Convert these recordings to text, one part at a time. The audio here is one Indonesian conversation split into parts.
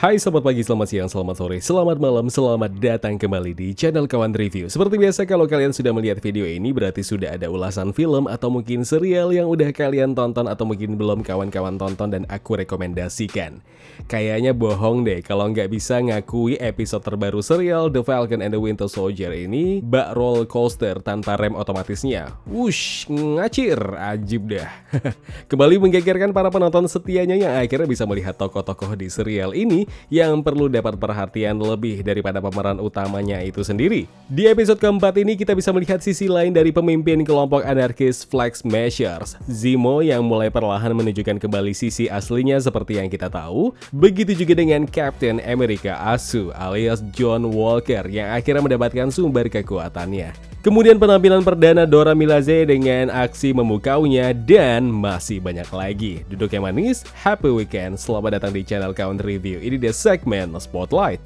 Hai, selamat pagi, selamat siang, selamat sore, selamat malam, selamat datang kembali di channel Kawan Review. Seperti biasa, kalau kalian sudah melihat video ini berarti sudah ada ulasan film atau mungkin serial yang udah kalian tonton atau mungkin belum kawan-kawan tonton dan aku rekomendasikan. Kayaknya bohong deh kalau nggak bisa ngakui episode terbaru serial The Falcon and the Winter Soldier ini bak roller coaster tanpa rem otomatisnya. Wush, ngacir, ajib dah. Kembali menggegerkan para penonton setianya yang akhirnya bisa melihat tokoh-tokoh di serial ini yang perlu dapat perhatian lebih daripada pemeran utamanya itu sendiri. Di episode keempat ini kita bisa melihat sisi lain dari pemimpin kelompok anarkis Flag Smashers, Zemo, yang mulai perlahan menunjukkan kembali sisi aslinya seperti yang kita tahu. Begitu juga dengan Captain America Asu alias John Walker yang akhirnya mendapatkan sumber kekuatannya. Kemudian penampilan perdana Dora Milaje dengan aksi memukaunya dan masih banyak lagi. Duduk yang manis, happy weekend, selamat datang di channel Kawan Review. Ini dia segmen Spotlight.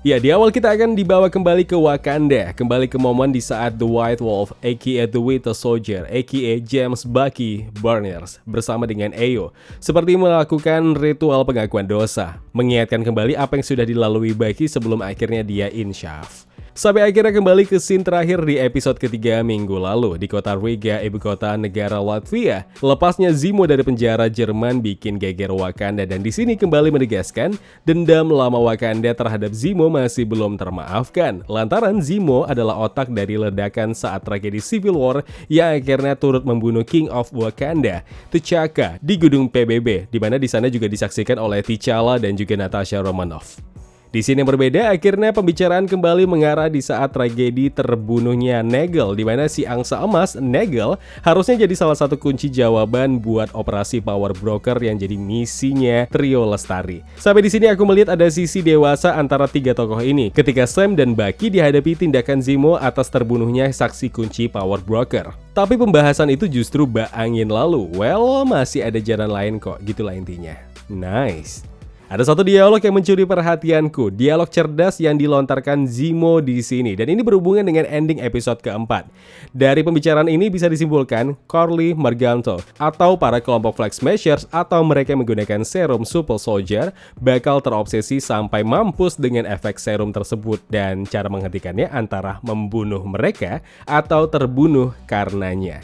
Ya, di awal kita akan dibawa kembali ke Wakanda, kembali ke momen di saat The White Wolf, aka The Winter Soldier, aka James Bucky Barnes, bersama dengan Ayo, seperti melakukan ritual pengakuan dosa, mengingatkan kembali apa yang sudah dilalui Bucky sebelum akhirnya dia insyaf. Sampai akhirnya kembali ke scene terakhir di episode ketiga minggu lalu di kota Riga, ibu kota negara Latvia. Lepasnya Zemo dari penjara Jerman bikin geger Wakanda, dan di sini kembali menegaskan dendam lama Wakanda terhadap Zemo masih belum termaafkan. Lantaran Zemo adalah otak dari ledakan saat tragedi Civil War yang akhirnya turut membunuh King of Wakanda, T'Chaka, di gedung PBB, di mana di sana juga disaksikan oleh T'Challa dan juga Natasha Romanoff. Di sini yang berbeda, akhirnya pembicaraan kembali mengarah di saat tragedi terbunuhnya Nagel, di mana si angsa emas Nagel harusnya jadi salah satu kunci jawaban buat operasi Power Broker yang jadi misinya trio Lestari. Sampai di sini aku melihat ada sisi dewasa antara tiga tokoh ini ketika Sam dan Bucky dihadapi tindakan Zemo atas terbunuhnya saksi kunci Power Broker. Tapi pembahasan itu justru bak angin lalu. Well, masih ada jalan lain kok, gitulah intinya. Nice. Ada satu dialog yang mencuri perhatianku, dialog cerdas yang dilontarkan Zemo di sini, dan ini berhubungan dengan ending episode keempat. Dari pembicaraan ini bisa disimpulkan Karli Morgenthau atau para kelompok Flag Smashers atau mereka yang menggunakan serum Super Soldier bakal terobsesi sampai mampus dengan efek serum tersebut, dan cara menghentikannya antara membunuh mereka atau terbunuh karenanya.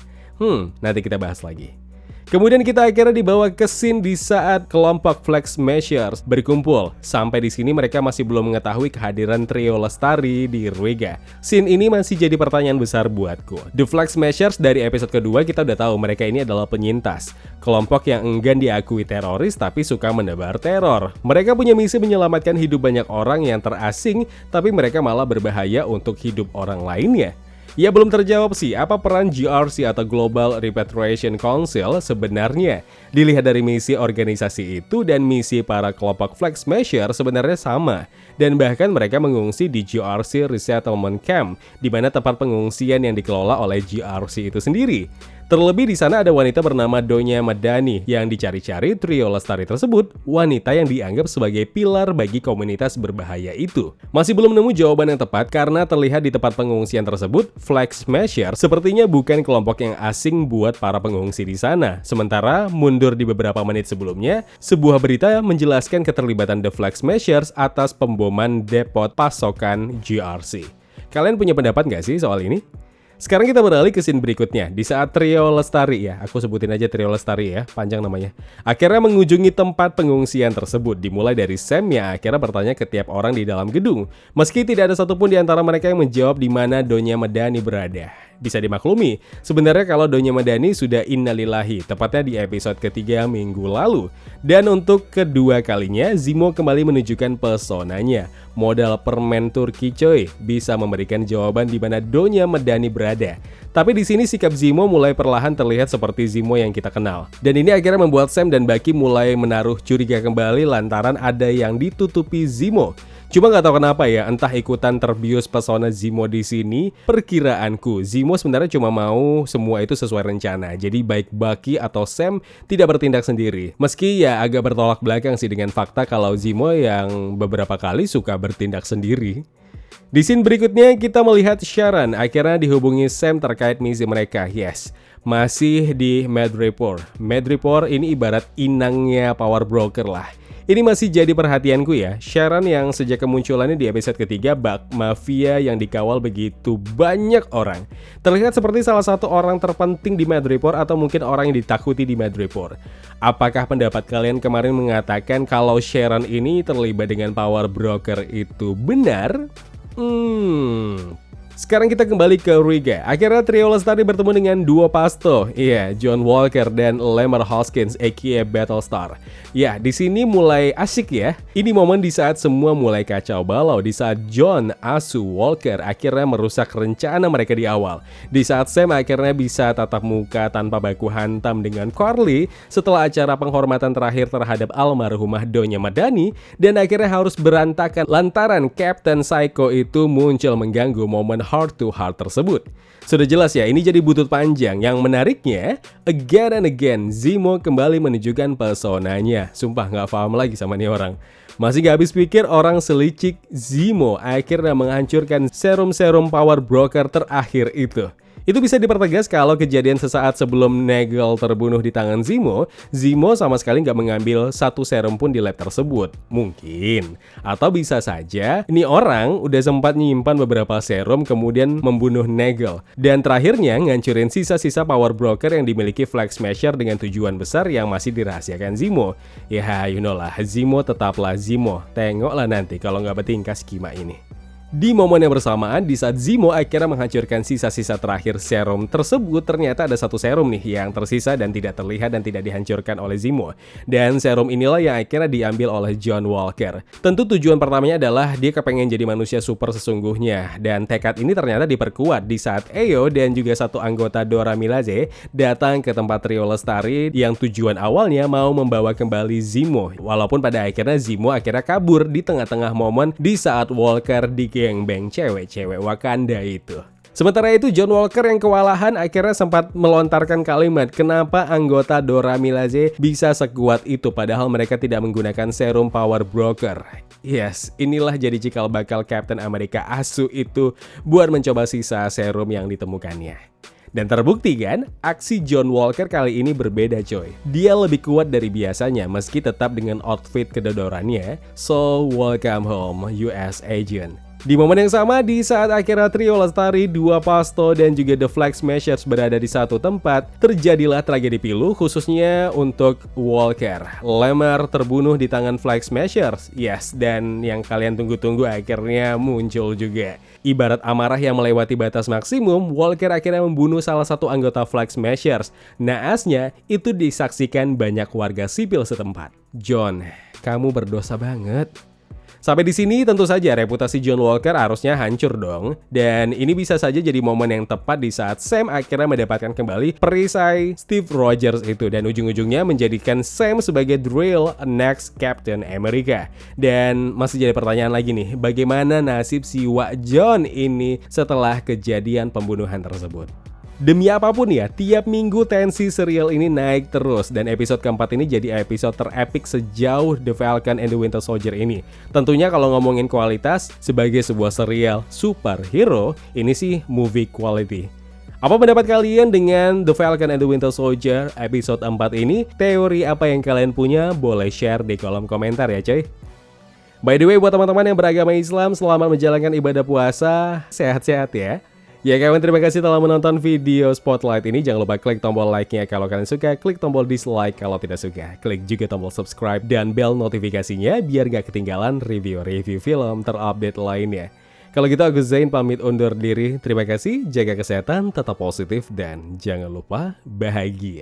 Nanti kita bahas lagi. Kemudian kita akhirnya dibawa ke scene di saat kelompok Flag Smashers berkumpul. Sampai di sini mereka masih belum mengetahui kehadiran trio Lestari di Riga. Scene ini masih jadi pertanyaan besar buatku. The Flag Smashers dari episode kedua kita udah tahu mereka ini adalah penyintas, kelompok yang enggan diakui teroris tapi suka menebar teror. Mereka punya misi menyelamatkan hidup banyak orang yang terasing, tapi mereka malah berbahaya untuk hidup orang lainnya. Ya, belum terjawab sih apa peran GRC atau Global Repatriation Council sebenarnya. Dilihat dari misi organisasi itu dan misi para kelompok Flag Smasher sebenarnya sama. Dan bahkan mereka mengungsi di GRC Resettlement Camp, di mana tempat pengungsian yang dikelola oleh GRC itu sendiri. Terlebih di sana ada wanita bernama Donya Madani yang dicari-cari trio Lestari tersebut, wanita yang dianggap sebagai pilar bagi komunitas berbahaya itu. Masih belum nemu jawaban yang tepat karena terlihat di tempat pengungsian tersebut, Flag Smasher sepertinya bukan kelompok yang asing buat para pengungsi di sana. Sementara mundur di beberapa menit sebelumnya, sebuah berita menjelaskan keterlibatan The Flag Smashers atas pemboman depot pasokan GRC. Kalian punya pendapat nggak sih soal ini? Sekarang kita beralih ke scene berikutnya. Di saat trio Lestari, ya aku sebutin aja trio Lestari ya, panjang namanya, akhirnya mengunjungi tempat pengungsian tersebut. Dimulai dari Sam yang akhirnya bertanya ke tiap orang di dalam gedung. Meski tidak ada satupun di antara mereka yang menjawab di mana Donya Madani berada. Bisa dimaklumi, sebenarnya kalau Donya Madani sudah innalillahi, tepatnya di episode ketiga minggu lalu. Dan untuk kedua kalinya, Zemo kembali menunjukkan pesonanya. Modal permen Turki coy, bisa memberikan jawaban di mana Donya Madani berada. Tapi di sini sikap Zemo mulai perlahan terlihat seperti Zemo yang kita kenal. Dan ini akhirnya membuat Sam dan Bucky mulai menaruh curiga kembali lantaran ada yang ditutupi Zemo. Cuma nggak tahu kenapa ya, entah ikutan terbius pesona Zemo di sini. Perkiraanku, Zemo sebenarnya cuma mau semua itu sesuai rencana. Jadi baik Bucky atau Sam tidak bertindak sendiri. Meski ya agak bertolak belakang sih dengan fakta kalau Zemo yang beberapa kali suka bertindak sendiri. Di scene berikutnya kita melihat Sharon akhirnya dihubungi Sam terkait misi mereka. Yes, masih di Madripoor. Madripoor ini ibarat inangnya Power Broker lah. Ini masih jadi perhatianku ya, Sharon yang sejak kemunculannya di episode ketiga bak mafia yang dikawal begitu banyak orang. Terlihat seperti salah satu orang terpenting di Madripoor atau mungkin orang yang ditakuti di Madripoor. Apakah pendapat kalian kemarin mengatakan kalau Sharon ini terlibat dengan Power Broker itu benar? Sekarang kita kembali ke Riga. Akhirnya trio Lestari bertemu dengan duo Pasto. Iya, John Walker dan Lemmer Hoskins aka Battlestar. Ya, di sini mulai asik ya. Ini momen di saat semua mulai kacau balau, di saat John asu Walker akhirnya merusak rencana mereka di awal. Di saat Sam akhirnya bisa tatap muka tanpa baku hantam dengan Carly setelah acara penghormatan terakhir terhadap almarhumah Donya Madani, dan akhirnya harus berantakan lantaran Captain Psycho itu muncul mengganggu momen heart to heart tersebut. Sudah jelas ya, ini jadi butut panjang. Yang menariknya, again and again, Zemo kembali menunjukkan pesonanya. Sumpah nggak paham lagi sama nih orang. Masih gak habis pikir orang selicik Zemo akhirnya menghancurkan serum-serum Power Broker terakhir itu. Itu bisa dipertegas kalau kejadian sesaat sebelum Nagel terbunuh di tangan Zemo, Zemo sama sekali nggak mengambil satu serum pun di lab tersebut. Mungkin. Atau bisa saja, ini orang udah sempat nyimpan beberapa serum kemudian membunuh Nagel. Dan terakhirnya ngancurin sisa-sisa Power Broker yang dimiliki Flag Smasher dengan tujuan besar yang masih dirahasiakan Zemo. Ya, you know lah, Zemo tetaplah Zemo. Tengoklah nanti kalau nggak bertingkah skema ini. Di momen yang bersamaan, di saat Zemo akhirnya menghancurkan sisa-sisa terakhir serum tersebut, ternyata ada satu serum nih yang tersisa dan tidak terlihat dan tidak dihancurkan oleh Zemo. Dan serum inilah yang akhirnya diambil oleh John Walker. Tentu tujuan pertamanya adalah dia kepengen jadi manusia super sesungguhnya. Dan tekad ini ternyata diperkuat di saat Ayo dan juga satu anggota Dora Milaje datang ke tempat trio Lestari yang tujuan awalnya mau membawa kembali Zemo. Walaupun pada akhirnya Zemo akhirnya kabur di tengah-tengah momen di saat Walker gangbang cewek-cewek Wakanda itu. Sementara itu John Walker yang kewalahan akhirnya sempat melontarkan kalimat, kenapa anggota Dora Milaje bisa sekuat itu padahal mereka tidak menggunakan serum Power Broker. Yes, inilah jadi cikal bakal Captain America asu itu buat mencoba sisa serum yang ditemukannya. Dan terbukti kan, aksi John Walker kali ini berbeda coy. Dia lebih kuat dari biasanya meski tetap dengan outfit kedodorannya. So, welcome home US Agent. Di momen yang sama, di saat akhirnya trio Lestari, dua Pasto, dan juga The Flag Smashers berada di satu tempat, terjadilah tragedi pilu khususnya untuk Walker. Lemmer terbunuh di tangan Flag Smashers. Yes, dan yang kalian tunggu-tunggu akhirnya muncul juga. Ibarat amarah yang melewati batas maksimum, Walker akhirnya membunuh salah satu anggota Flag Smashers. Naasnya, itu disaksikan banyak warga sipil setempat. John, kamu berdosa banget. Sampai di sini tentu saja reputasi John Walker harusnya hancur dong. Dan ini bisa saja jadi momen yang tepat di saat Sam akhirnya mendapatkan kembali perisai Steve Rogers itu. Dan ujung-ujungnya menjadikan Sam sebagai the real next Captain America. Dan masih jadi pertanyaan lagi nih, bagaimana nasib si Wak John ini setelah kejadian pembunuhan tersebut? Demi apapun ya, tiap minggu tensi serial ini naik terus dan episode keempat ini jadi episode terepik sejauh The Falcon and the Winter Soldier ini. Tentunya kalau ngomongin kualitas, sebagai sebuah serial superhero, ini sih movie quality. Apa pendapat kalian dengan The Falcon and the Winter Soldier episode 4 ini? Teori apa yang kalian punya? Boleh share di kolom komentar ya coy. By the way, buat teman-teman yang beragama Islam, selamat menjalankan ibadah puasa, sehat-sehat ya. Ya kawan, terima kasih telah menonton video Spotlight ini. Jangan lupa klik tombol like-nya kalau kalian suka, klik tombol dislike kalau tidak suka. Klik juga tombol subscribe dan bell notifikasinya biar gak ketinggalan review-review film terupdate lainnya. Kalau gitu aku Zain pamit undur diri. Terima kasih, jaga kesehatan, tetap positif, dan jangan lupa bahagia.